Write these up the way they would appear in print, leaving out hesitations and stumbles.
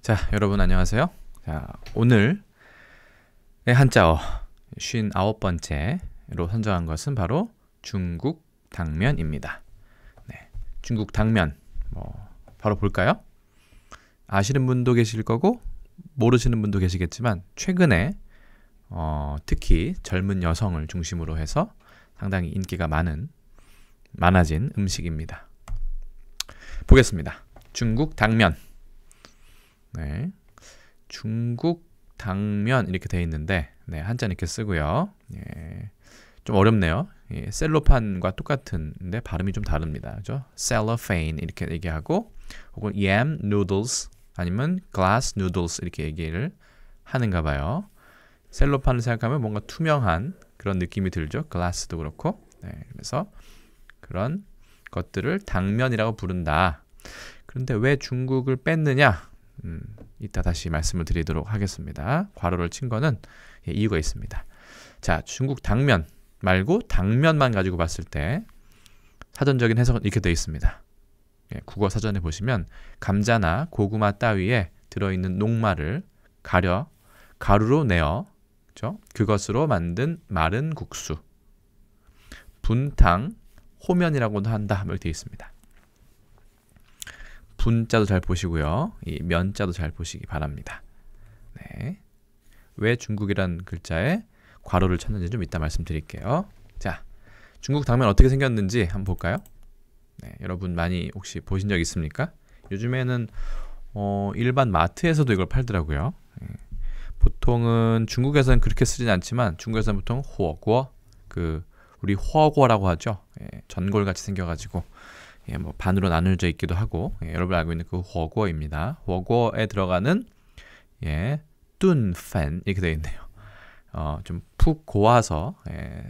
자, 여러분 안녕하세요. 자, 오늘의 한자어 59번째로 선정한 것은 바로 중국 당면입니다. 네, 중국 당면 바로 볼까요? 아시는 분도 계실 거고 모르시는 분도 계시겠지만 최근에 특히 젊은 여성을 중심으로 해서 상당히 인기가 많아진 음식입니다. 보겠습니다. 중국 당면. 네, 중국 당면 이렇게 되어 있는데 한자는 이렇게 쓰고요. 좀 어렵네요. 셀로판과 똑같은데 발음이 좀 다릅니다. 그죠? cellophane 이렇게 얘기하고 혹은 yam noodles 아니면 glass noodles 이렇게 얘기를 하는가 봐요. 셀로판을 생각하면 뭔가 투명한 그런 느낌이 들죠. glass도 그렇고. 그래서 그런 것들을 당면이라고 부른다. 그런데 왜 중국을 뺐느냐? 이따 다시 말씀을 드리도록 하겠습니다. 괄호를 친 거는 이유가 있습니다. 자, 중국 당면 말고 당면만 가지고 봤을 때 사전적인 해석은 이렇게 되어 있습니다. 국어 사전에 보시면 감자나 고구마 따위에 들어있는 녹말을 가루로 내어 그것으로 만든 마른 국수, 분탕, 호면이라고도 한다. 이렇게 되어 있습니다. 분자도 잘 보시고요. 이 면자도 잘 보시기 바랍니다. 네. 왜 중국이란 글자에 괄호를 쳤는지 좀 이따 말씀드릴게요. 자, 중국 당면 어떻게 생겼는지 한번 볼까요? 여러분 많이 혹시 보신 적 있습니까? 요즘에는 일반 마트에서도 이걸 팔더라고요. 보통은 중국에서는 그렇게 쓰진 않지만 중국에서는 보통 호거, 우리 허거라고 하죠. 전골같이 생겨가지고 뭐 반으로 나눠져 있기도 하고 여러분 알고 있는 그 허거입니다. 허거에 들어가는 뚠팬 이렇게 되어 있네요. 좀 푹 고아서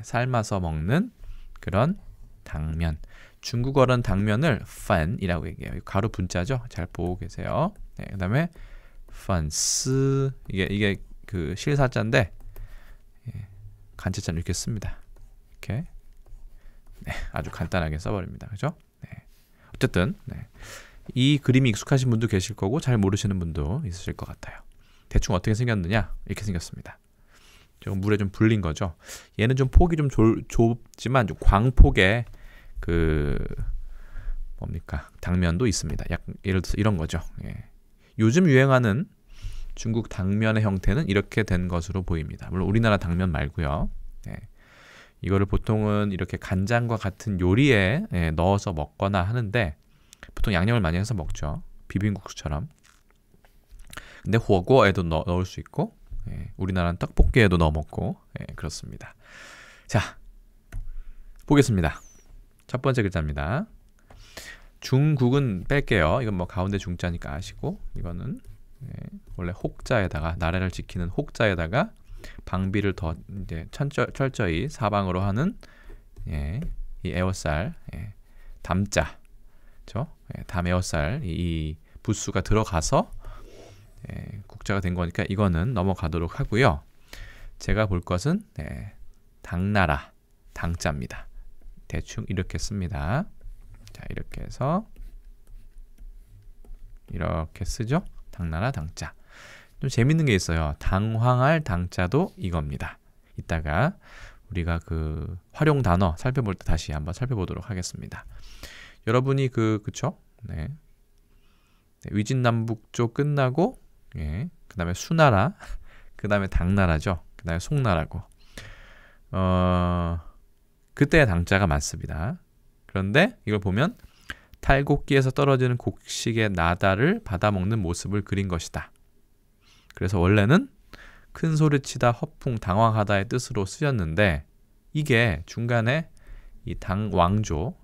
삶아서 먹는 그런 당면. 중국어로는 당면을 팬이라고 얘기해요. 가루 분자죠. 잘 보고 계세요. 그 다음에 펀스 이게 그 실사자인데 간체자는 이렇게 씁니다. 이렇게 아주 간단하게 써버립니다. 그죠? 어쨌든 이 그림이 익숙하신 분도 계실 거고 잘 모르시는 분도 있으실 것 같아요. 대충 어떻게 생겼느냐? 이렇게 생겼습니다. 좀 물에 좀 불린 거죠. 얘는 좀 폭이 좀 좁지만 좀 광폭의 당면도 있습니다. 예를 들어서 이런 거죠. 요즘 유행하는 중국 당면의 형태는 이렇게 된 것으로 보입니다. 물론 우리나라 당면 말고요. 이거를 보통은 이렇게 간장과 같은 요리에 넣어서 먹거나 하는데 보통 양념을 많이 해서 먹죠. 비빔국수처럼. 근데 호거에도 넣을 수 있고 우리나라는 떡볶이에도 넣어 먹고 그렇습니다. 자, 보겠습니다. 첫 번째 글자입니다. 중국은 뺄게요. 이건 뭐 가운데 중자니까 아시고 이거는 원래 혹자에다가 나라를 지키는 혹자에다가 방비를 더 이제 철저히 사방으로 하는 이 에어쌀 담자, 담 에어쌀 이 부수가 들어가서 국자가 된 거니까 이거는 넘어가도록 하고요. 제가 볼 것은 당나라 당자입니다. 대충 이렇게 씁니다. 자, 이렇게 해서 이렇게 쓰죠. 당나라 당자. 좀 재밌는 게 있어요. 당황할 당자도 이겁니다. 이따가 우리가 그 활용 단어 살펴볼 때 다시 한번 살펴보도록 하겠습니다. 여러분이 그쵸? 위진남북조 끝나고 그 다음에 수나라 그 다음에 당나라죠. 그 다음에 송나라고 그때의 당자가 많습니다. 그런데 이걸 보면 탈곡기에서 떨어지는 곡식의 나다를 받아먹는 모습을 그린 것이다. 그래서 원래는 큰 소리치다, 허풍, 당황하다의 뜻으로 쓰였는데 이게 중간에 이 당왕조,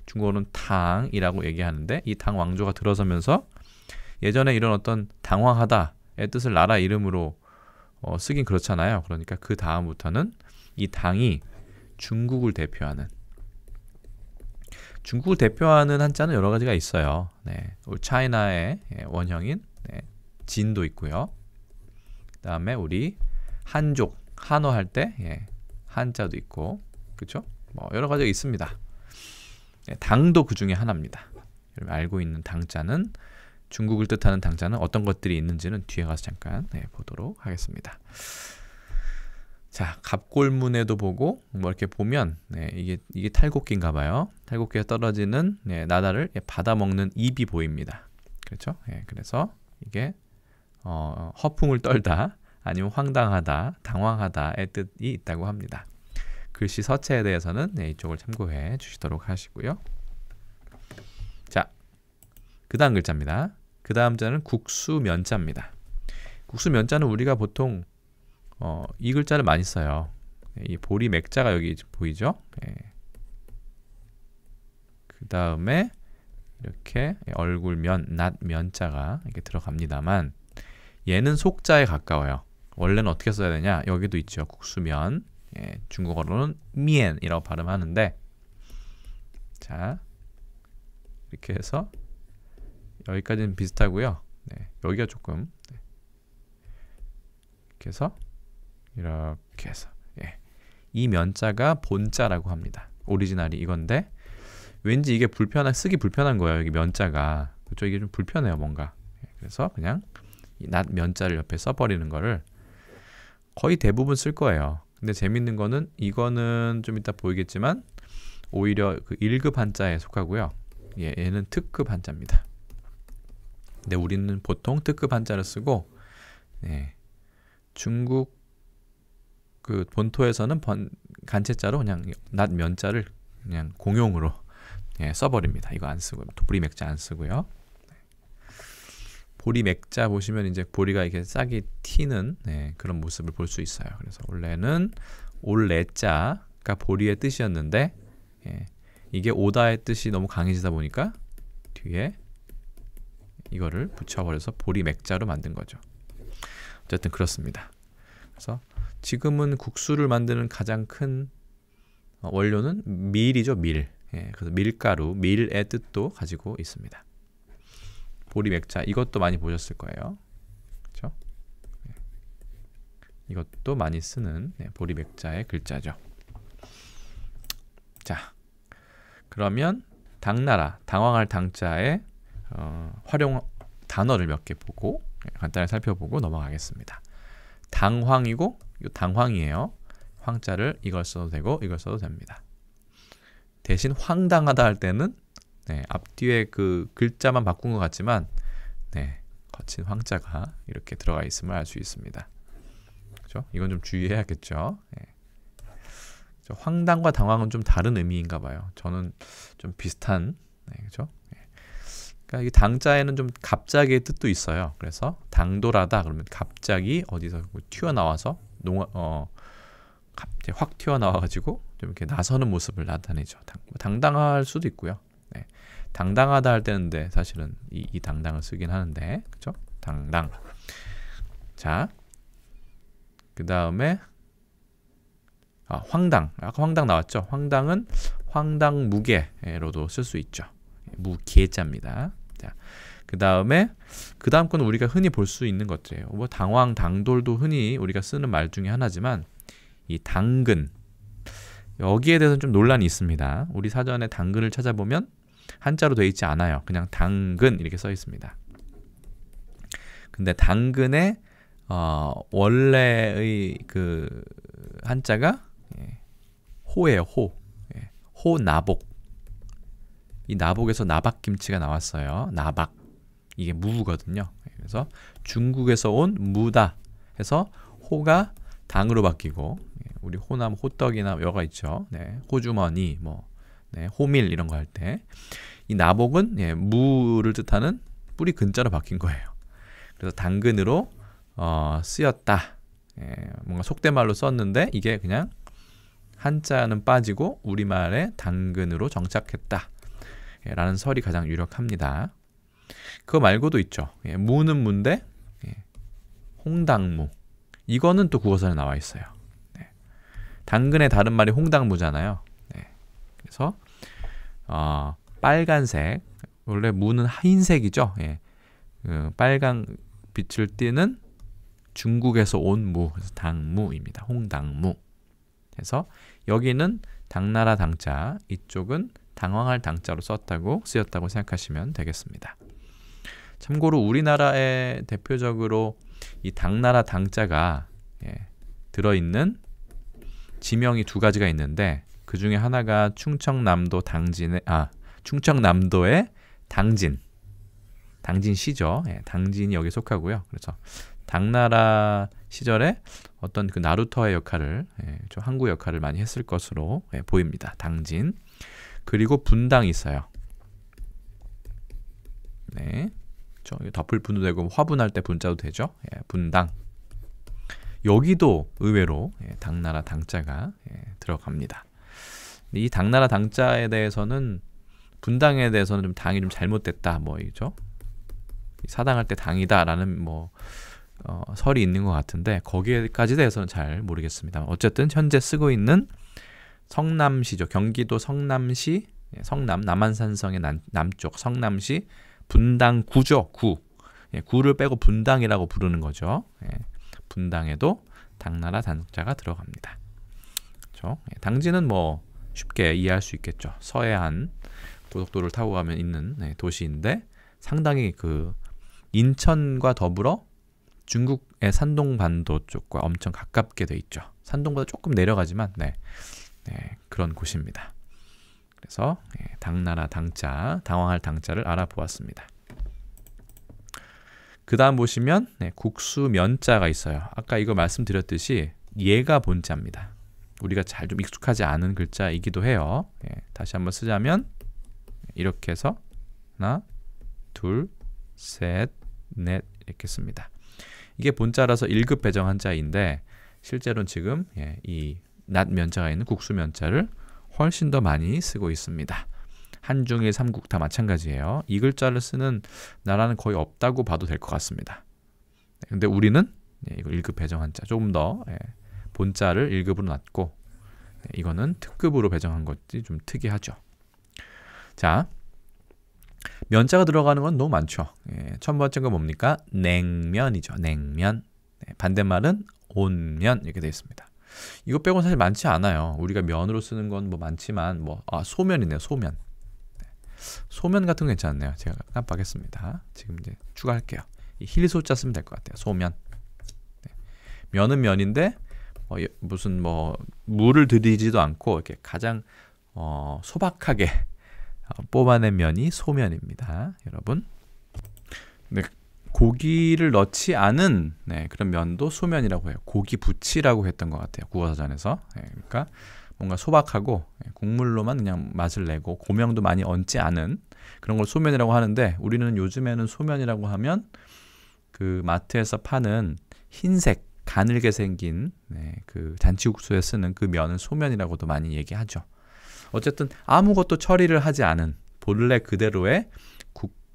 중국어로는 탕이라고 얘기하는데 이 당왕조가 들어서면서 예전에 이런 어떤 당황하다의 뜻을 나라 이름으로 쓰긴 그렇잖아요. 그러니까 그 다음부터는 이 당이 중국을 대표하는 한자는 여러 가지가 있어요. 차이나의 원형인 진도 있고요. 그 다음에 우리 한족, 한어 할 때 한자도 있고, 그렇죠? 뭐 여러 가지가 있습니다. 당도 그 중에 하나입니다. 여러분 알고 있는 당자는 중국을 뜻하는 당자는 어떤 것들이 있는지는 뒤에 가서 잠깐 보도록 하겠습니다. 자, 갑골문에도 보고 뭐 이렇게 보면 이게 탈곡기인가 봐요. 탈곡기가 떨어지는 나다를 받아먹는 입이 보입니다. 그렇죠? 그래서 이게 허풍을 떨다 아니면 황당하다, 당황하다의 뜻이 있다고 합니다. 글씨 서체에 대해서는 이쪽을 참고해 주시도록 하시고요. 자, 그 다음 글자입니다. 그 다음 자는 국수면자입니다. 국수면자는 우리가 보통 이 글자를 많이 써요. 이 보리 맥자가 여기 보이죠? 그 다음에 이렇게 얼굴면, 낫면자가 이렇게 들어갑니다만 얘는 속자에 가까워요. 원래는 어떻게 써야 되냐? 여기도 있죠. 국수면. 중국어로는 미엔이라고 발음하는데, 자, 이렇게 해서 여기까지는 비슷하고요. 여기가 조금 이렇게 해서 이 면자가 본자라고 합니다. 오리지널이 이건데 왠지 이게 쓰기 불편한 거예요. 여기 면자가. 그렇죠? 이게 좀 불편해요, 뭔가. 그래서 그냥 이 낫 면자를 옆에 써버리는 거를 거의 대부분 쓸 거예요. 근데 재밌는 거는 이거는 좀 이따 보이겠지만 오히려 그 1급 한자에 속하고요. 얘는 특급 한자입니다. 근데 우리는 보통 특급 한자를 쓰고 중국 그 본토에서는 간체자로 그냥 낫 면자를 그냥 공용으로 써버립니다. 이거 안 쓰고 보리 맥자 안 쓰고요. 보리 맥자 보시면 이제 보리가 이렇게 싹이 튀는 그런 모습을 볼 수 있어요. 그래서 원래는 올레자가 보리의 뜻이었는데 이게 오다의 뜻이 너무 강해지다 보니까 뒤에 이거를 붙여버려서 보리 맥자로 만든 거죠. 어쨌든 그렇습니다. 그래서 지금은 국수를 만드는 가장 큰 원료는 밀이죠, 밀. 그래서 밀가루, 밀의 뜻도 가지고 있습니다. 보리 맥자 이것도 많이 보셨을 거예요. 그렇죠? 이것도 많이 쓰는 보리 맥자의 글자죠. 자, 그러면 당나라, 당황할 당자의 활용 단어를 몇 개 보고 간단히 살펴보고 넘어가겠습니다. 당황이고 이 당황이에요. 황자를 이걸 써도 되고 이걸 써도 됩니다. 대신 황당하다 할 때는 앞뒤에 그 글자만 바꾼 것 같지만 거친 황자가 이렇게 들어가 있음을 알 수 있습니다. 그렇죠? 이건 좀 주의해야겠죠. 황당과 당황은 좀 다른 의미인가 봐요. 저는 좀 비슷한 그렇죠? 그러니까 이 당자에는 좀 갑자기의 뜻도 있어요. 그래서 당돌하다 그러면 갑자기 어디서 튀어나와서 갑자기 확 튀어나와가지고 좀 이렇게 나서는 모습을 나타내죠. 당당할 수도 있고요. 당당하다 할 때는데 사실은 이 당당을 쓰긴 하는데 그렇죠? 당당. 자, 그 다음에 황당. 아까 황당 나왔죠? 황당은 황당무계로도 쓸 수 있죠. 무계자입니다. 자, 그 다음 거는 우리가 흔히 볼 수 있는 것들이에요. 뭐 당황, 당돌도 흔히 우리가 쓰는 말 중에 하나지만 이 당근 여기에 대해서는 좀 논란이 있습니다. 우리 사전에 당근을 찾아보면 한자로 되어 있지 않아요. 그냥 당근 이렇게 써 있습니다. 근데 당근의 원래의 그 한자가 호예요. 호나복. 이 나복에서 나박김치가 나왔어요. 나박. 이게 무거든요. 그래서 중국에서 온 무다 해서 호가 당으로 바뀌고 우리 호남 호떡이나 여가 있죠. 호주머니 호밀 이런 거 할 때 이 나복은 무를 뜻하는 뿌리 근자로 바뀐 거예요. 그래서 당근으로 쓰였다. 뭔가 속된 말로 썼는데 이게 그냥 한자는 빠지고 우리말에 당근으로 정착했다. 라는 설이 가장 유력합니다. 그거 말고도 있죠. 무는 무인데 홍당무. 이거는 또 국어사에 나와 있어요. 당근의 다른 말이 홍당무잖아요. 그래서 빨간색, 원래 무는 흰색이죠. 빨간 빛을 띠는 중국에서 온 무, 그래서 당무입니다. 홍당무. 그래서 여기는 당나라 당자, 이쪽은 당황할 당자로 쓰였다고 생각하시면 되겠습니다. 참고로 우리나라에 대표적으로 이 당나라 당자가 들어있는 지명이 두 가지가 있는데 그 중에 하나가 충청남도의 당진시죠. 당진이 여기에 속하고요. 그래서 당나라 시절에 어떤 그 나루터의 역할을 좀 항구 역할을 많이 했을 것으로 보입니다. 당진. 그리고 분당이 있어요. 네, 덮을 분도 되고 화분할 때 분자도 되죠. 분당. 여기도 의외로 당나라 당자가 들어갑니다. 이 당나라 당자에 대해서는 분당에 대해서는 좀 당이 좀 잘못됐다 뭐이죠. 사당할 때 당이다라는 설이 있는 것 같은데 거기에까지 대해서는 잘 모르겠습니다. 어쨌든 현재 쓰고 있는 성남시죠. 경기도 성남시 성남 남한산성의 남쪽 성남시 분당구죠. 구를 빼고 분당이라고 부르는 거죠. 분당에도 당나라 당자가 들어갑니다. 그렇죠? 당진은 쉽게 이해할 수 있겠죠. 서해안 고속도로를 타고 가면 있는 도시인데 상당히 그 인천과 더불어 중국의 산동반도 쪽과 엄청 가깝게 돼 있죠. 산동보다 조금 내려가지만 그런 곳입니다. 그래서 당나라 당자, 당황할 당자를 알아보았습니다. 그 다음 보시면 국수 면자가 있어요. 아까 이거 말씀드렸듯이 얘가 본자입니다. 우리가 잘 좀 익숙하지 않은 글자이기도 해요. 다시 한번 쓰자면 이렇게 해서 하나, 둘, 셋, 넷 이렇게 씁니다. 이게 본자라서 1급 배정 한자인데 실제로는 지금 이 낫면자가 있는 국수면자를 훨씬 더 많이 쓰고 있습니다. 한중일 삼국 다 마찬가지예요. 이 글자를 쓰는 나라는 거의 없다고 봐도 될 것 같습니다. 근데 우리는 이거 1급 배정 한자 조금 더 본자를 1급으로 놨고 이거는 특급으로 배정한 것이 좀 특이하죠. 자, 면자가 들어가는 건 너무 많죠. 첫 번째가 뭡니까? 냉면이죠. 냉면. 반대말은 온면 이렇게 되어 있습니다. 이거 빼고는 사실 많지 않아요. 우리가 면으로 쓰는 건 많지만 소면이네요. 소면. 소면 같은 거 괜찮네요. 제가 깜빡했습니다. 지금 이제 추가할게요. 이 힐소자 쓰면 될 것 같아요. 소면. 면은 면인데 무슨 물을 들이지도 않고 이렇게 가장 소박하게 뽑아낸 면이 소면입니다. 여러분. 네, 고기를 넣지 않은 그런 면도 소면이라고 해요. 고기 부치라고 했던 것 같아요. 국어사전에서. 그러니까 뭔가 소박하고 국물로만 그냥 맛을 내고 고명도 많이 얹지 않은 그런 걸 소면이라고 하는데 우리는 요즘에는 소면이라고 하면 그 마트에서 파는 흰색 가늘게 생긴 그 잔치국수에 쓰는 그 면은 소면이라고도 많이 얘기하죠. 어쨌든 아무것도 처리를 하지 않은 본래 그대로의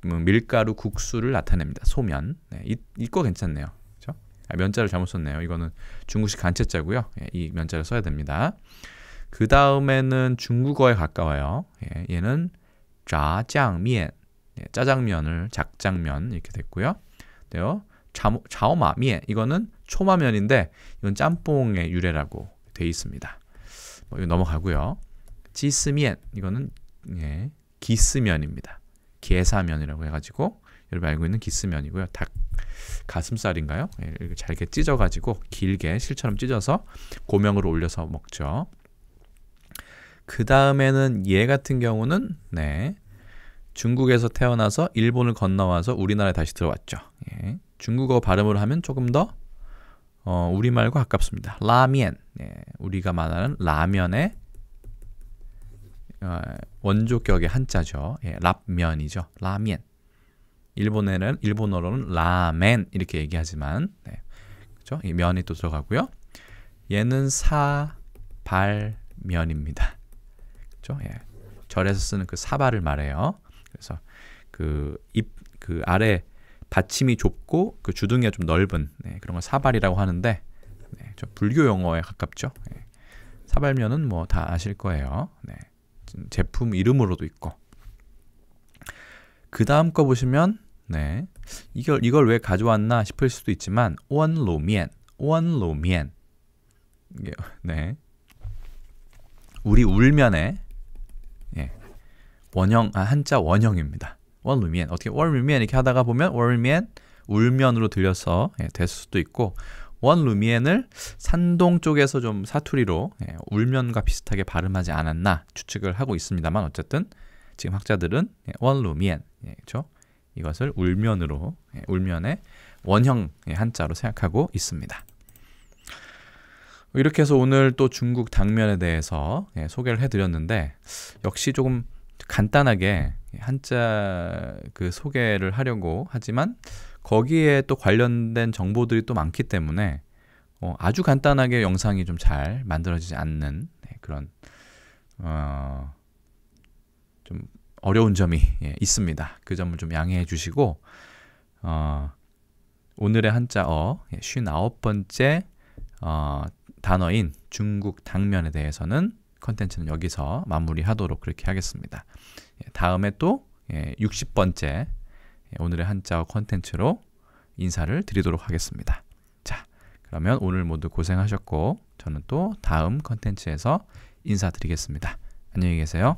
밀가루 국수를 나타냅니다. 소면. 이거 괜찮네요. 그렇죠? 면자를 잘못 썼네요. 이거는 중국식 간체자고요. 이 면자를 써야 됩니다. 그 다음에는 중국어에 가까워요. 얘는 짜장면, 짜장면을 작장면 이렇게 됐고요. 자오마면 이거는 초마면인데 이건 짬뽕의 유래라고 돼 있습니다. 이거 넘어가고요. 지스면 이거는 기스면입니다. 게사면이라고 해가지고 여러분 알고 있는 기스면이고요. 닭 가슴살인가요? 이렇게 잘게 찢어가지고 길게 실처럼 찢어서 고명으로 올려서 먹죠. 그 다음에는 얘 같은 경우는 중국에서 태어나서 일본을 건너와서 우리나라에 다시 들어왔죠. 중국어 발음으로 하면 조금 더 우리말과 가깝습니다. 라면. 우리가 말하는 라면의 원조격의 한자죠. 랍면이죠. 라면. 일본어로는 라멘 이렇게 얘기하지만 그렇죠? 이 면이 또 들어가고요. 얘는 사발면입니다. 그렇죠? 절에서 쓰는 그 사발을 말해요. 그래서 그 아래 받침이 좁고 그 주둥이가 좀 넓은 그런 걸 사발이라고 하는데 좀 불교 용어에 가깝죠. 사발면은 다 아실 거예요. 제품 이름으로도 있고. 그 다음 거 보시면 이걸 왜 가져왔나 싶을 수도 있지만 원로면 우리 울면에 원형 한자 원형입니다. 원루미엔. 어떻게 월루미엔 이렇게 하다가 보면 월루미엔 울면으로 들려서 될 수도 있고 원루미엔을 산동 쪽에서 좀 사투리로 울면과 비슷하게 발음하지 않았나 추측을 하고 있습니다만 어쨌든 지금 학자들은 원루미엔 그렇죠? 이것을 울면으로 울면의 원형 한자로 생각하고 있습니다. 이렇게 해서 오늘 또 중국 당면에 대해서 소개를 해드렸는데 역시 조금 간단하게 한자 그 소개를 하려고 하지만 거기에 또 관련된 정보들이 또 많기 때문에 아주 간단하게 영상이 좀 잘 만들어지지 않는 그런 좀 어려운 점이 있습니다. 그 점을 좀 양해해 주시고 오늘의 한자어 59번째 단어인 중국 당면에 대해서는 컨텐츠는 여기서 마무리하도록 그렇게 하겠습니다. 다음에 또 60번째 오늘의 한자어 컨텐츠로 인사를 드리도록 하겠습니다. 자, 그러면 오늘 모두 고생하셨고 저는 또 다음 컨텐츠에서 인사드리겠습니다. 안녕히 계세요.